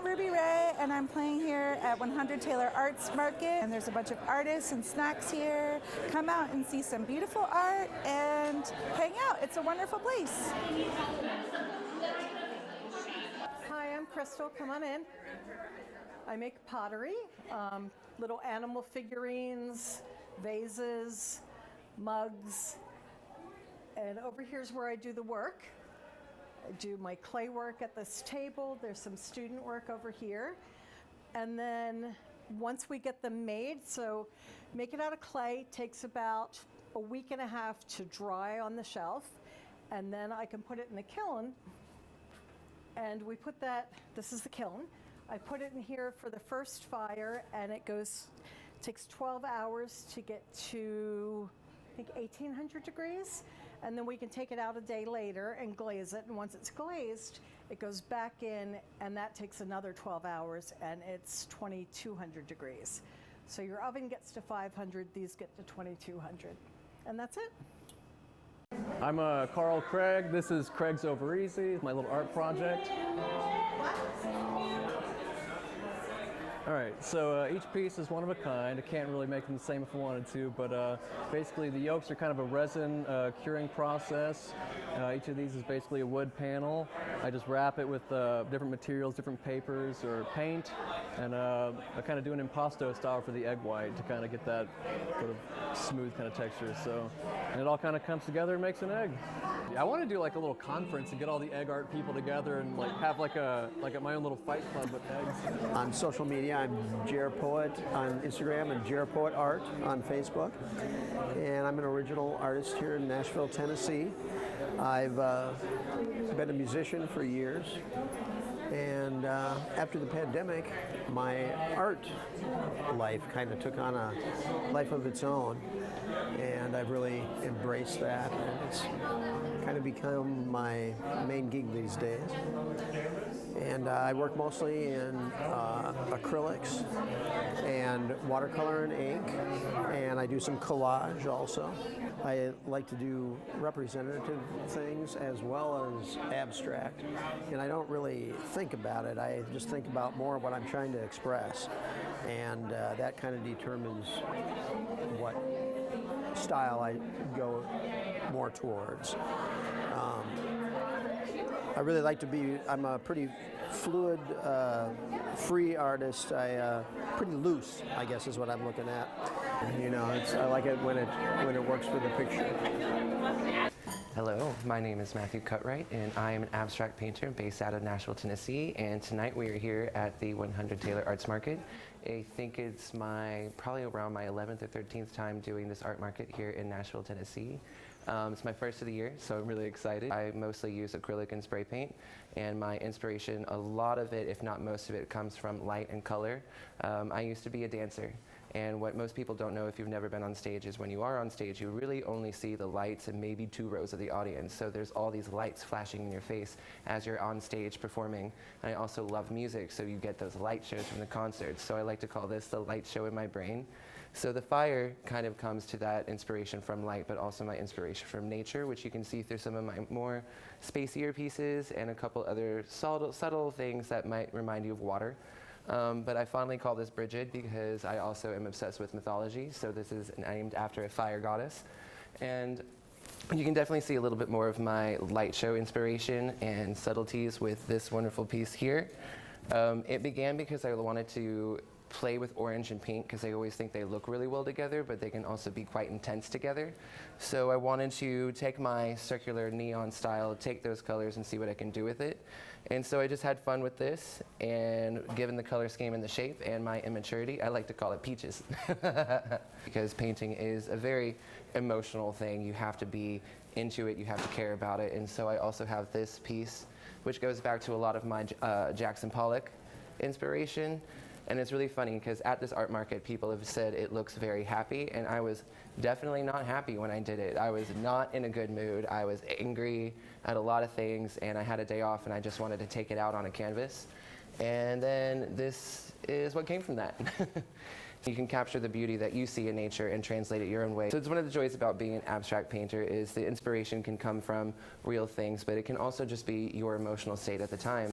Anna Ruby Ray, and I'm playing here at 100 Taylor Arts Market, and there's a bunch of artists and snacks here. Come out and see some beautiful art and hang out. It's a wonderful place. Hi, I'm Crystal. Come on in. I make pottery, little animal figurines, vases, mugs, and over here's where I do the work. I do my clay work at this table. There's some student work over here. And then once we get them made, so make it out of clay, takes about a week and a half to dry on the shelf. And then I can put it in the kiln. And we put that, this is the kiln. I put it in here for the first fire, and it takes 12 hours to get to, I think, 1800 degrees. And then we can take it out a day later and glaze it. And once it's glazed, it goes back in, and that takes another 12 hours, and it's 2200 degrees. So your oven gets to 500, these get to 2200. And that's it. I'm Carl Craig. This is Craig's Over Easy, my little art project. All right, so each piece is one of a kind. I can't really make them the same if I wanted to, but basically the yolks are kind of a resin curing process. Each of these is basically a wood panel. I just wrap it with different materials, different papers or paint, and I kind of do an impasto style for the egg white to kind of get that sort of smooth kind of texture. So, and it all kind of comes together and makes an egg. Yeah, I want to do like a little conference and get all the egg art people together and like have like my own little fight club with eggs. On social media, I'm JerPoet on Instagram and JerPoet Art on Facebook. And I'm an original artist here in Nashville, Tennessee. I've been a musician for years. And after the pandemic, my art life kind of took on a life of its own. And I've really embraced that. And it's kind of become my main gig these days. And I work mostly in acrylics and watercolor and ink, and I do some collage also. I like to do representative things as well as abstract, and I don't really think about it. I just think about more what I'm trying to express, and that kind of determines what style I go more towards. I really like to be, I'm a pretty fluid, free artist. Pretty loose, I guess, is what I'm looking at. You know, I like it when it works for the picture. Hello, my name is Matthew Cutright, and I am an abstract painter based out of Nashville, Tennessee. And tonight we are here at the 100 Taylor Arts Market. I think it's probably around my 11th or 13th time doing this art market here in Nashville, Tennessee. It's my first of the year, so I'm really excited. I mostly use acrylic and spray paint, and my inspiration, a lot of it, if not most of it, comes from light and color. I used to be a dancer, and what most people don't know if you've never been on stage is when you are on stage, you really only see the lights and maybe 2 rows of the audience. So there's all these lights flashing in your face as you're on stage performing. And I also love music, so you get those light shows from the concerts. So I like to call this the light show in my brain. So the fire kind of comes to that inspiration from light, but also my inspiration from nature, which you can see through some of my more spacier pieces and a couple other subtle things that might remind you of water. But I fondly call this Bridget because I also am obsessed with mythology. So this is named after a fire goddess. And you can definitely see a little bit more of my light show inspiration and subtleties with this wonderful piece here. It began because I wanted to play with orange and pink because I always think they look really well together, but they can also be quite intense together. So I wanted to take my circular neon style, take those colors and see what I can do with it. And so I just had fun with this, and given the color scheme and the shape and my immaturity, I like to call it peaches. Because painting is a very emotional thing. You have to be into it, you have to care about it. And so I also have this piece, which goes back to a lot of my Jackson Pollock inspiration. And it's really funny because at this art market, people have said it looks very happy, and I was definitely not happy when I did it. I was not in a good mood. I was angry at a lot of things, and I had a day off, and I just wanted to take it out on a canvas. And then this is what came from that. You can capture the beauty that you see in nature and translate it your own way. So it's one of the joys about being an abstract painter is the inspiration can come from real things, but it can also just be your emotional state at the time.